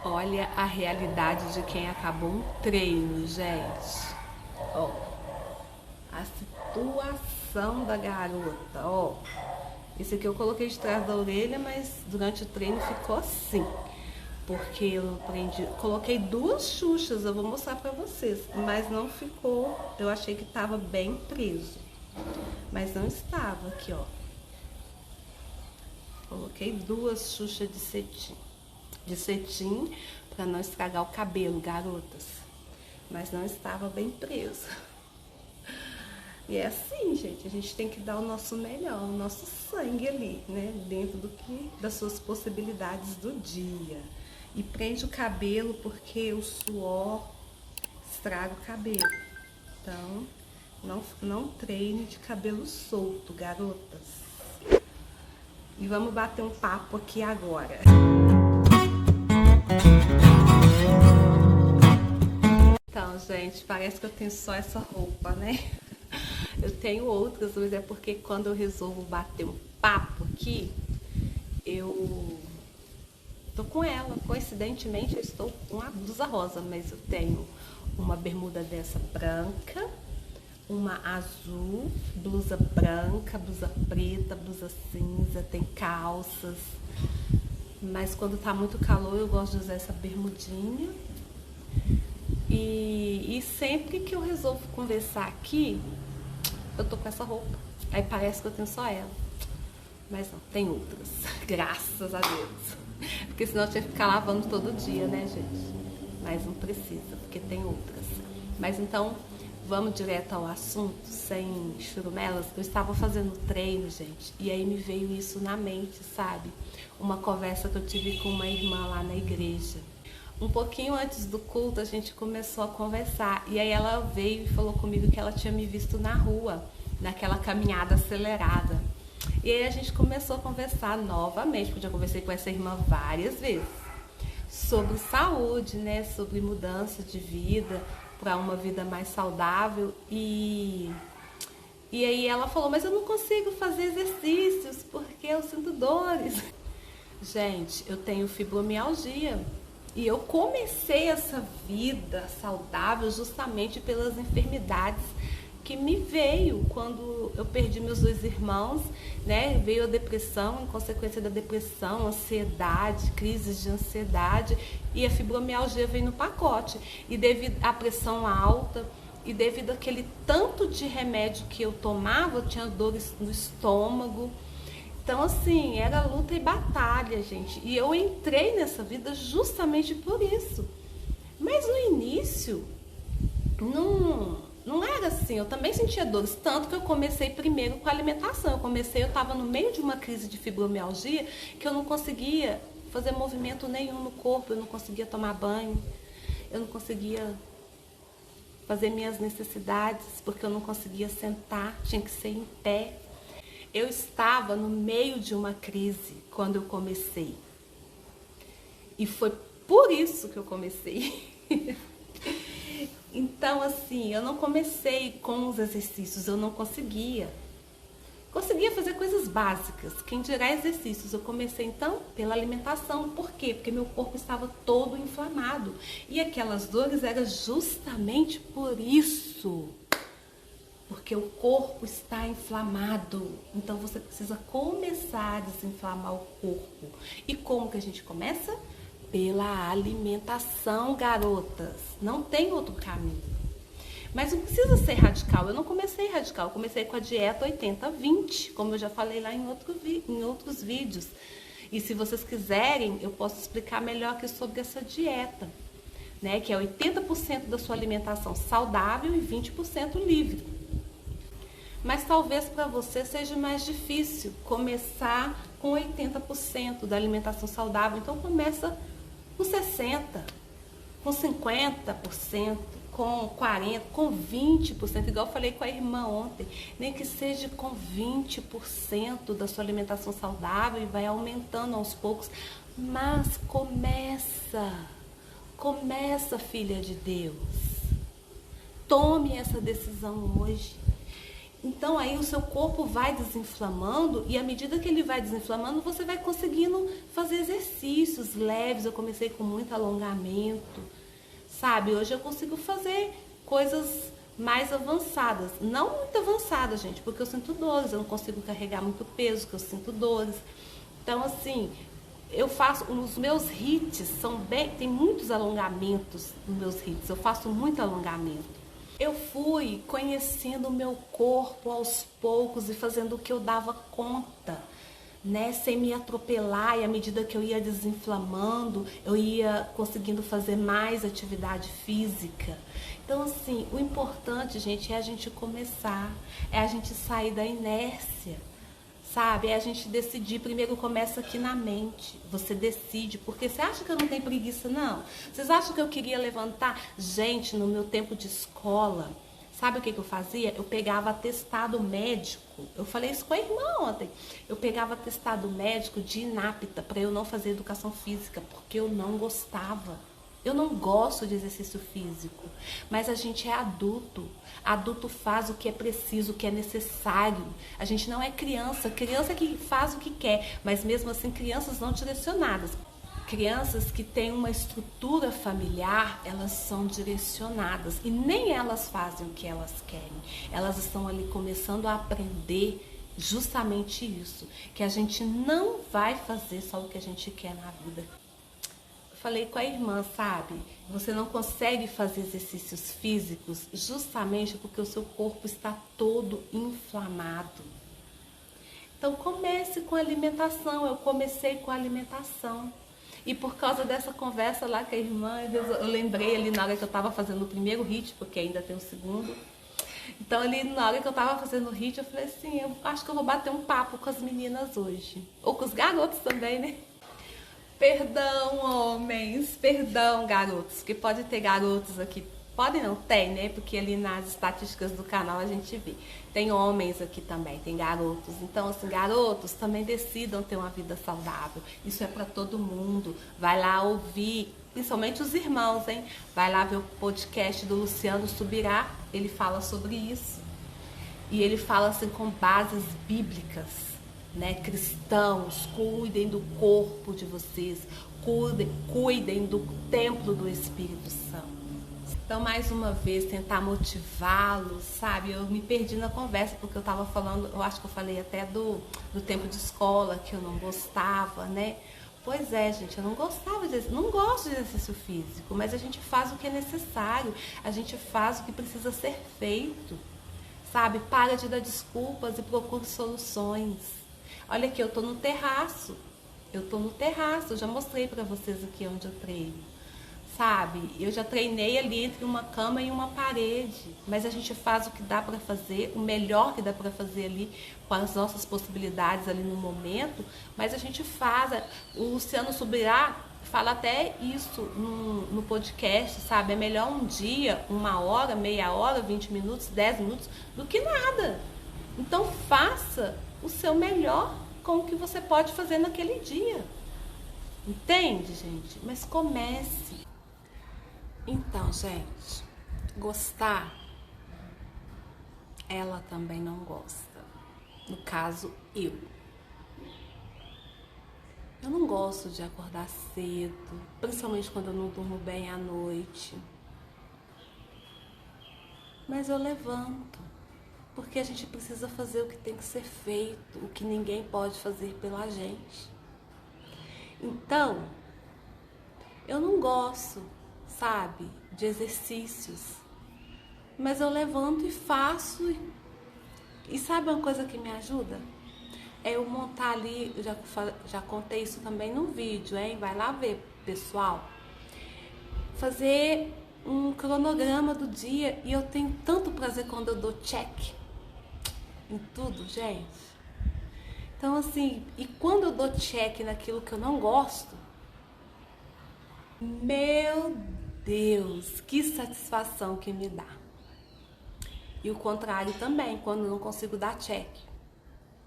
Olha a realidade de quem acabou um treino, gente. Ó, a situação da garota, ó. Esse aqui eu coloquei de trás da orelha, mas durante o treino ficou assim. Porque eu prendi, coloquei duas xuxas, eu vou mostrar pra vocês, mas não ficou, eu achei que tava bem preso. Mas não estava aqui, ó. Coloquei duas xuxas de cetim para não estragar o cabelo, garotas. Mas não estava bem preso. E é assim, gente, a gente tem que dar o nosso melhor, o nosso sangue ali, né? Dentro das suas possibilidades do dia. E prende o cabelo porque o suor estraga o cabelo. Então, não treine de cabelo solto, garotas. E vamos bater um papo aqui agora. Então, gente, parece que eu tenho só essa roupa, né? Eu tenho outras, mas é porque quando eu resolvo bater um papo aqui, eu tô com ela. Coincidentemente, eu estou com uma blusa rosa, mas eu tenho uma bermuda dessa branca, uma azul, blusa branca, blusa preta, blusa cinza, tem calças. Mas quando tá muito calor, eu gosto de usar essa bermudinha. E sempre que eu resolvo conversar aqui, eu tô com essa roupa. Aí parece que eu tenho só ela. Mas não, tem outras. Graças a Deus. Porque senão eu tinha que ficar lavando todo dia, né, gente? Mas não precisa, porque tem outras. Mas então, vamos direto ao assunto, sem churumelas. Eu estava fazendo treino, gente, e aí me veio isso na mente, sabe? Uma conversa que eu tive com uma irmã lá na igreja. Um pouquinho antes do culto, a gente começou a conversar. E aí ela veio e falou comigo que ela tinha me visto na rua, naquela caminhada acelerada. E aí a gente começou a conversar novamente, porque eu já conversei com essa irmã várias vezes, sobre saúde, né? Sobre mudança de vida para uma vida mais saudável. E aí ela falou, mas eu não consigo fazer exercícios porque eu sinto dores. Gente, eu tenho fibromialgia. E eu comecei essa vida saudável justamente pelas enfermidades que me veio quando eu perdi meus dois irmãos, né? Veio a depressão, em consequência da depressão, ansiedade, crises de ansiedade, e a fibromialgia veio no pacote. E devido à pressão alta e devido àquele tanto de remédio que eu tomava, eu tinha dores no estômago. Então, assim, era luta e batalha, gente. E eu entrei nessa vida justamente por isso. Mas no início, não era assim. Eu também sentia dores. Tanto que eu comecei primeiro com a alimentação. Eu estava no meio de uma crise de fibromialgia que eu não conseguia fazer movimento nenhum no corpo. Eu não conseguia tomar banho. Eu não conseguia fazer minhas necessidades porque eu não conseguia sentar. Tinha que ser em pé. Eu estava no meio de uma crise quando eu comecei. E foi por isso que eu comecei. Então, assim, eu não comecei com os exercícios, eu não conseguia. Conseguia fazer coisas básicas, quem dirá exercícios. Eu comecei, então, pela alimentação. Por quê? Porque meu corpo estava todo inflamado. E aquelas dores eram justamente por isso. Porque o corpo está inflamado. Então você precisa começar a desinflamar o corpo. E como que a gente começa? Pela alimentação, garotas. Não tem outro caminho. Mas não precisa ser radical. Eu não comecei radical. Eu comecei com a dieta 80-20, como eu já falei lá em outros vídeos. E se vocês quiserem, eu posso explicar melhor aqui sobre essa dieta, né? Que é 80% da sua alimentação saudável e 20% livre. Mas talvez para você seja mais difícil começar com 80% da alimentação saudável. Então começa com 60%, com 50%, com 40%, com 20%. Igual eu falei com a irmã ontem. Nem que seja com 20% da sua alimentação saudável e vai aumentando aos poucos. Mas começa, filha de Deus. Tome essa decisão hoje. Então aí o seu corpo vai desinflamando e à medida que ele vai desinflamando, você vai conseguindo fazer exercícios leves. Eu comecei com muito alongamento, sabe? Hoje eu consigo fazer coisas mais avançadas. Não muito avançadas, gente, porque eu sinto dores. Eu não consigo carregar muito peso, que eu sinto dores. Então, assim, eu faço, os meus hits são bem, tem muitos alongamentos nos meus hits. Eu faço muito alongamento. Eu fui conhecendo o meu corpo aos poucos e fazendo o que eu dava conta, né? Sem me atropelar, e à medida que eu ia desinflamando, eu ia conseguindo fazer mais atividade física. Então, assim, o importante, gente, é a gente começar, é a gente sair da inércia, sabe? É a gente decidir. Primeiro começa aqui na mente. Você decide, porque você acha que eu não tenho preguiça, não? Vocês acham que eu queria levantar? Gente, no meu tempo de escola, sabe o que eu fazia? Eu pegava atestado médico. Eu falei isso com a irmã ontem. Eu pegava atestado médico de inapta para eu não fazer educação física, porque eu não gostava. Eu não gosto de exercício físico, mas a gente é adulto. Adulto faz o que é preciso, o que é necessário. A gente não é criança. Criança que faz o que quer, mas mesmo assim crianças não direcionadas. Crianças que têm uma estrutura familiar, elas são direcionadas e nem elas fazem o que elas querem. Elas estão ali começando a aprender justamente isso, que a gente não vai fazer só o que a gente quer na vida. Falei com a irmã, sabe? Você não consegue fazer exercícios físicos justamente porque o seu corpo está todo inflamado. Então comece com a alimentação. Eu comecei com a alimentação. E por causa dessa conversa lá com a irmã, eu lembrei ali na hora que eu estava fazendo o primeiro hit, porque ainda tem o segundo. Então ali na hora que eu estava fazendo o hit, eu falei assim, eu acho que eu vou bater um papo com as meninas hoje. Ou com os garotos também, né? Perdão, homens, perdão, garotos, porque pode ter garotos aqui, pode não, tem, né? Porque ali nas estatísticas do canal a gente vê. Tem homens aqui também, tem garotos. Então, assim, garotos também decidam ter uma vida saudável. Isso é para todo mundo. Vai lá ouvir, principalmente os irmãos, hein? Vai lá ver o podcast do Luciano Subirá, ele fala sobre isso. E ele fala assim com bases bíblicas. Né? Cristãos, cuidem do corpo de vocês, cuidem do templo do Espírito Santo. Então, mais uma vez, tentar motivá-los, sabe? Eu me perdi na conversa, porque eu estava falando, eu acho que eu falei até do tempo de escola, que eu não gostava, né? Pois é, gente, eu não gostava não gosto de exercício físico, mas a gente faz o que é necessário, a gente faz o que precisa ser feito, sabe? Para de dar desculpas e procure soluções. Olha aqui, eu tô no terraço. Eu já mostrei pra vocês aqui onde eu treino. Sabe? Eu já treinei ali entre uma cama e uma parede. Mas a gente faz o que dá pra fazer, o melhor que dá pra fazer ali, com as nossas possibilidades ali no momento. Mas a gente faz. O Luciano Subirá fala até isso no podcast, sabe? É melhor um dia, 1 hora, meia hora, 20 minutos, 10 minutos, do que nada. Então faça o seu melhor com o que você pode fazer naquele dia. Entende, gente? Mas comece. Então, gente, gostar, ela também não gosta. No caso, eu. Eu não gosto de acordar cedo, principalmente quando eu não durmo bem à noite. Mas eu levanto. Porque a gente precisa fazer o que tem que ser feito, o que ninguém pode fazer pela gente. Então, eu não gosto, sabe, de exercícios. Mas eu levanto e faço. E sabe uma coisa que me ajuda? É eu montar ali, eu já contei isso também no vídeo, hein? Vai lá ver, pessoal. Fazer um cronograma do dia. E eu tenho tanto prazer quando eu dou check em tudo, gente. Então, assim, e quando eu dou check naquilo que eu não gosto, meu Deus, que satisfação que me dá. E o contrário também, quando eu não consigo dar check,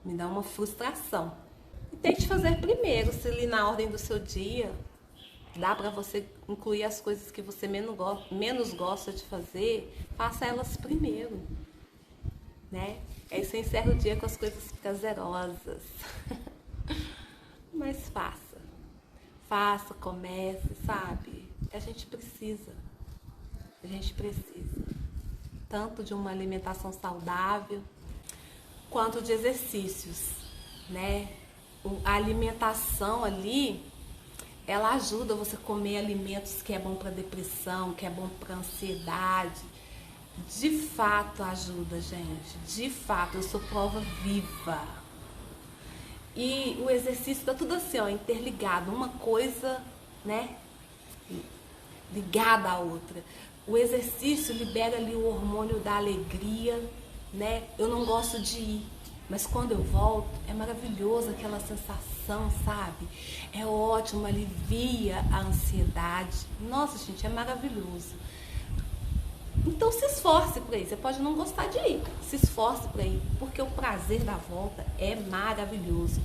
me dá uma frustração. E tente fazer primeiro, se ali na ordem do seu dia dá pra você incluir as coisas que você menos gosta de fazer, faça elas primeiro, né? Aí você encerra o dia com as coisas prazerosas. Mas faça, comece, sabe? A gente precisa tanto de uma alimentação saudável quanto de exercícios, né? A alimentação ali, ela ajuda você a comer alimentos que é bom para depressão, que é bom para ansiedade. De fato ajuda, gente. De fato, eu sou prova viva. E o exercício tá tudo assim, ó, interligado, uma coisa, né, ligada à outra. O exercício libera ali o hormônio da alegria, né? Eu não gosto de ir, mas quando eu volto é maravilhoso aquela sensação, sabe? É ótimo, alivia a ansiedade. Nossa, gente, é maravilhoso. Então se esforce por aí. Você pode não gostar de ir, se esforce por aí, porque o prazer da volta é maravilhoso,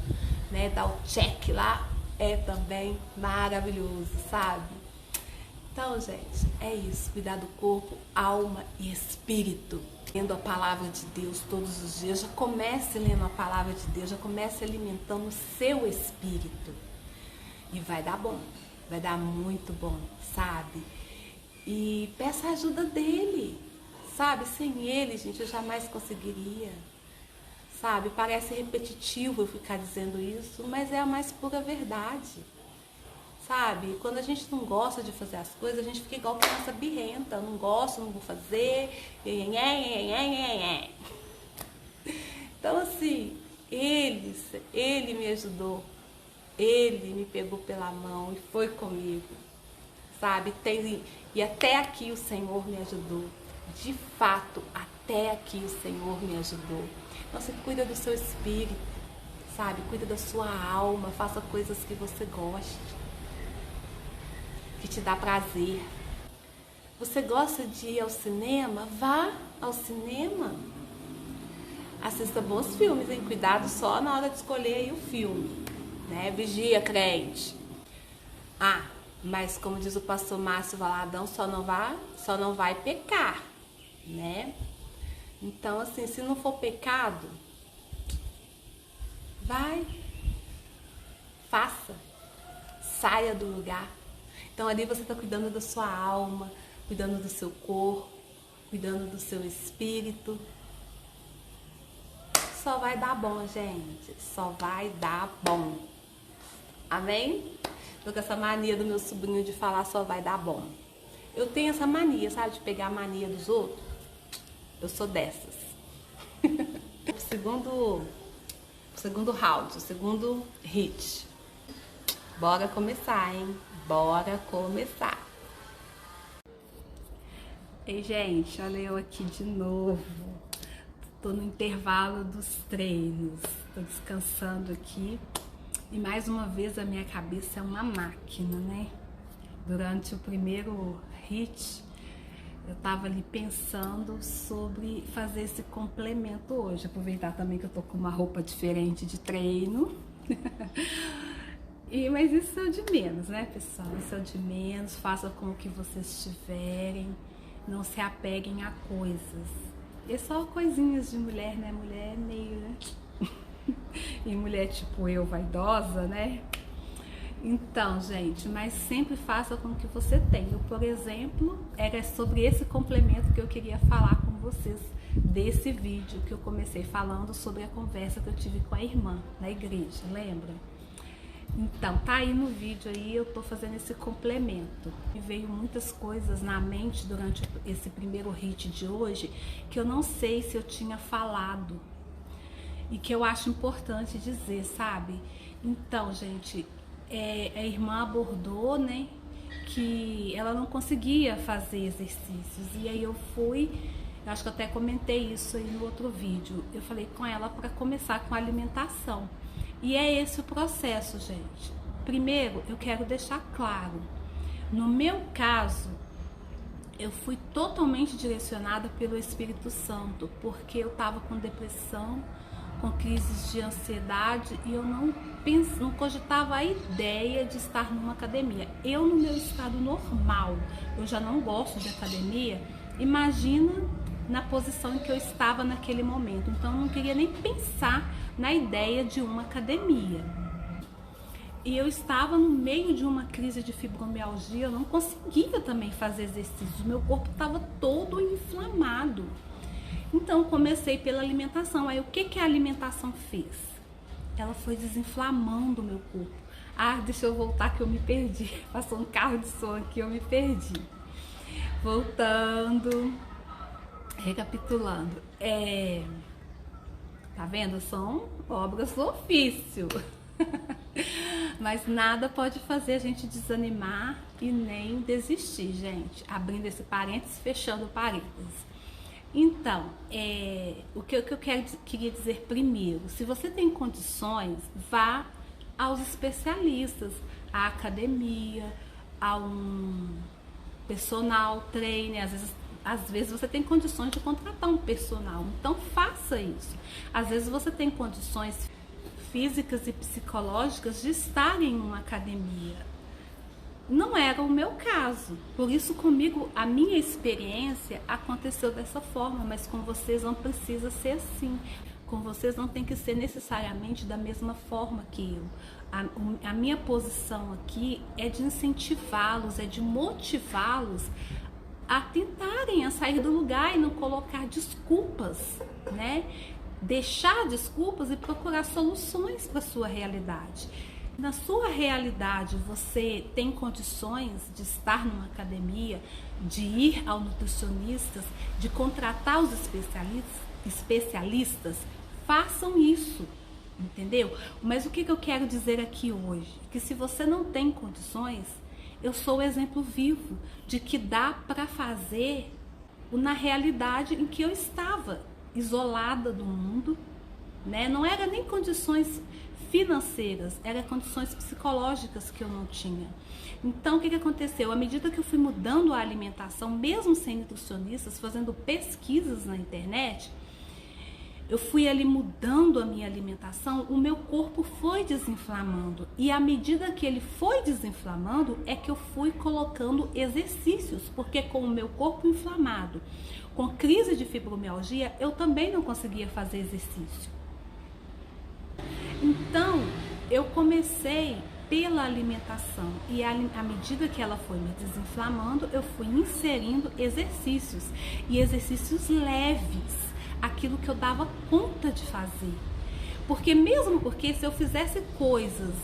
né? Dar o check lá é também maravilhoso, sabe? Então, gente, é isso. Cuidar do corpo, alma e espírito. Lendo a palavra de Deus todos os dias. Já comece lendo a palavra de Deus, já comece alimentando o seu espírito. E vai dar bom, vai dar muito bom, sabe? E peça a ajuda dele, sabe? Sem ele, gente, eu jamais conseguiria, sabe? Parece repetitivo eu ficar dizendo isso, mas é a mais pura verdade, sabe? Quando a gente não gosta de fazer as coisas, a gente fica igual criança birrenta. Eu não gosto, não vou fazer. Então, assim, ele me ajudou, ele me pegou pela mão e foi comigo, sabe? E até aqui o Senhor me ajudou. De fato, até aqui o Senhor me ajudou. Então você cuida do seu espírito, sabe? Cuida da sua alma, faça coisas que você goste, que te dá prazer. Você gosta de ir ao cinema? Vá ao cinema. Assista bons filmes, hein? Cuidado só na hora de escolher aí o filme, né? Vigia, crente. Mas como diz o pastor Márcio Valadão, só não vai pecar, né? Então, assim, se não for pecado, vai, faça, saia do lugar. Então, ali você está cuidando da sua alma, cuidando do seu corpo, cuidando do seu espírito. Só vai dar bom, gente, só vai dar bom. Amém? Tô com essa mania do meu sobrinho de falar só vai dar bom. Eu tenho essa mania, sabe? De pegar a mania dos outros. Eu sou dessas. O segundo round, o segundo hit. Bora começar, hein? Bora começar. Ei, gente, olha eu aqui de novo. Tô no intervalo dos treinos. Tô descansando aqui. E mais uma vez a minha cabeça é uma máquina, né? Durante o primeiro hit, eu tava ali pensando sobre fazer esse complemento hoje. Aproveitar também que eu tô com uma roupa diferente de treino. Mas isso é o de menos, né, pessoal? Isso é o de menos. Faça com o que vocês tiverem. Não se apeguem a coisas. É só coisinhas de mulher, né? Mulher é meio, né? E mulher tipo eu, vaidosa, né? Então, gente, mas sempre faça com o que você tem. Eu, por exemplo, era sobre esse complemento que eu queria falar com vocês desse vídeo que eu comecei falando sobre a conversa que eu tive com a irmã na igreja, lembra? Então, tá aí no vídeo aí, eu tô fazendo esse complemento. E veio muitas coisas na mente durante esse primeiro hit de hoje que eu não sei se eu tinha falado. E que eu acho importante dizer, sabe? Então, gente, a irmã abordou, né, que ela não conseguia fazer exercícios. E aí eu acho que eu até comentei isso aí no outro vídeo. Eu falei com ela para começar com a alimentação. E é esse o processo, gente. Primeiro, eu quero deixar claro. No meu caso, eu fui totalmente direcionada pelo Espírito Santo, porque eu estava com depressão, com crises de ansiedade, e eu não cogitava a ideia de estar numa academia. Eu, no meu estado normal, eu já não gosto de academia. Imagina na posição em que eu estava naquele momento. Então eu não queria nem pensar na ideia de uma academia. E eu estava no meio de uma crise de fibromialgia, eu não conseguia também fazer exercícios, meu corpo estava todo inflamado. Então comecei pela alimentação. Aí o que a alimentação fez? Ela foi desinflamando o meu corpo. Ah, deixa eu voltar que eu me perdi. Passou um carro de som aqui, eu me perdi. Voltando, recapitulando. Tá vendo? São obras do ofício. Mas nada pode fazer a gente desanimar e nem desistir, gente. Abrindo esse parênteses, fechando o parênteses. Então, o que eu queria dizer primeiro, se você tem condições, vá aos especialistas, à academia, a um personal trainer. Às vezes você tem condições de contratar um personal, então faça isso. Às vezes você tem condições físicas e psicológicas de estar em uma academia. Não era o meu caso, por isso comigo a minha experiência aconteceu dessa forma, mas com vocês não precisa ser assim. Com vocês não tem que ser necessariamente da mesma forma que eu. A minha posição aqui é de incentivá-los, é de motivá-los a tentarem a sair do lugar e não colocar desculpas, né? Deixar desculpas e procurar soluções para a sua realidade. Na sua realidade, você tem condições de estar numa academia, de ir ao nutricionista, de contratar os especialistas, façam isso, entendeu? Mas o que eu quero dizer aqui hoje? Que se você não tem condições, eu sou o exemplo vivo de que dá para fazer na realidade em que eu estava, isolada do mundo, né? Não era nem condições financeiras, eram condições psicológicas que eu não tinha. Então o que aconteceu? À medida que eu fui mudando a alimentação, mesmo sem nutricionistas, fazendo pesquisas na internet, eu fui ali mudando a minha alimentação, o meu corpo foi desinflamando. E à medida que ele foi desinflamando, é que eu fui colocando exercícios, porque com o meu corpo inflamado, com crise de fibromialgia, eu também não conseguia fazer exercício. Então, eu comecei pela alimentação e à medida que ela foi me desinflamando, eu fui inserindo exercícios e exercícios leves, aquilo que eu dava conta de fazer. Porque mesmo porque se eu fizesse coisas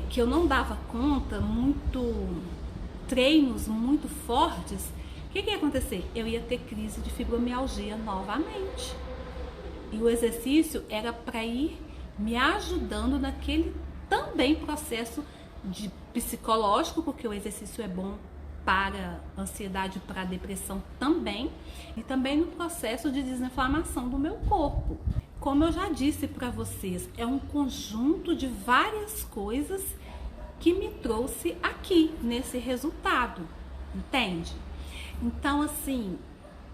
que eu não dava conta, treinos muito fortes, o que ia acontecer? Eu ia ter crise de fibromialgia novamente. E o exercício era para ir me ajudando naquele também processo de psicológico, porque o exercício é bom para ansiedade, para depressão também, e também no processo de desinflamação do meu corpo. Como eu já disse para vocês, é um conjunto de várias coisas que me trouxe aqui, nesse resultado, entende? Então, assim,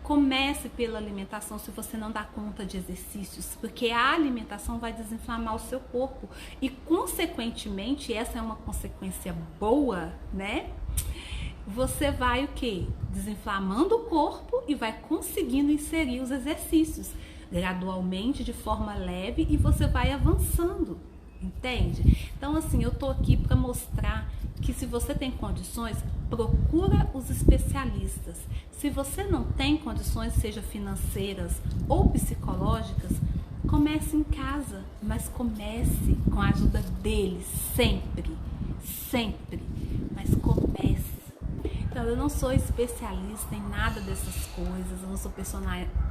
comece pela alimentação se você não dá conta de exercícios, porque a alimentação vai desinflamar o seu corpo e, consequentemente, essa é uma consequência boa, né? Você vai o quê? Desinflamando o corpo e vai conseguindo inserir os exercícios gradualmente, de forma leve, e você vai avançando, entende? Então, assim, eu tô aqui para mostrar que se você tem condições, procura os especialistas. Se você não tem condições, seja financeiras ou psicológicas, comece em casa, mas comece com a ajuda deles, sempre, mas comece. Então, eu não sou especialista em nada dessas coisas, eu não sou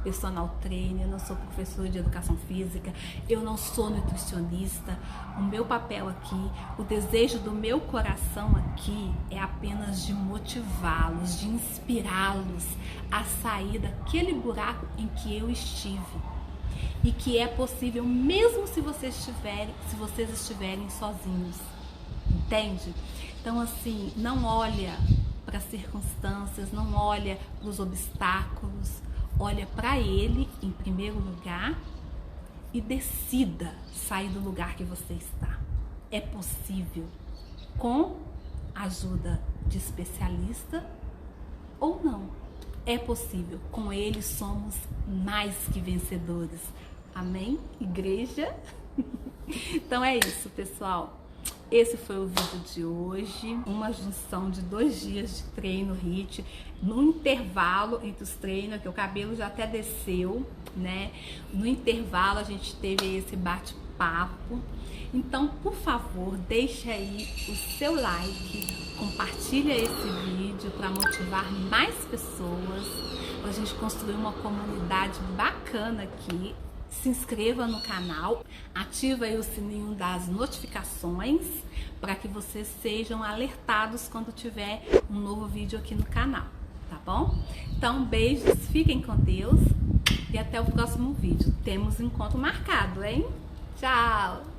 personal trainer, eu não sou professora de educação física, eu não sou nutricionista. O meu papel aqui, o desejo do meu coração aqui é apenas de motivá-los, de inspirá-los a sair daquele buraco em que eu estive. E que é possível mesmo se vocês estiverem sozinhos, entende? Então, assim, não olha para as circunstâncias, não olha para os obstáculos, olha para ele em primeiro lugar e decida sair do lugar que você está. É possível com a ajuda de especialista ou não. é possível. Com Ele somos mais que vencedores. Amém, igreja? Então é isso, pessoal. Esse foi o vídeo de hoje, uma junção de 2 dias de treino HIIT, no intervalo entre os treinos, que o cabelo já até desceu, né? No intervalo a gente teve esse bate-papo. Então, por favor, deixe aí o seu like, compartilha esse vídeo para motivar mais pessoas, para a gente construir uma comunidade bacana aqui. Se inscreva no canal, ativa aí o sininho das notificações para que vocês sejam alertados quando tiver um novo vídeo aqui no canal, tá bom? Então, beijos, fiquem com Deus e até o próximo vídeo. Temos encontro marcado, hein? Tchau!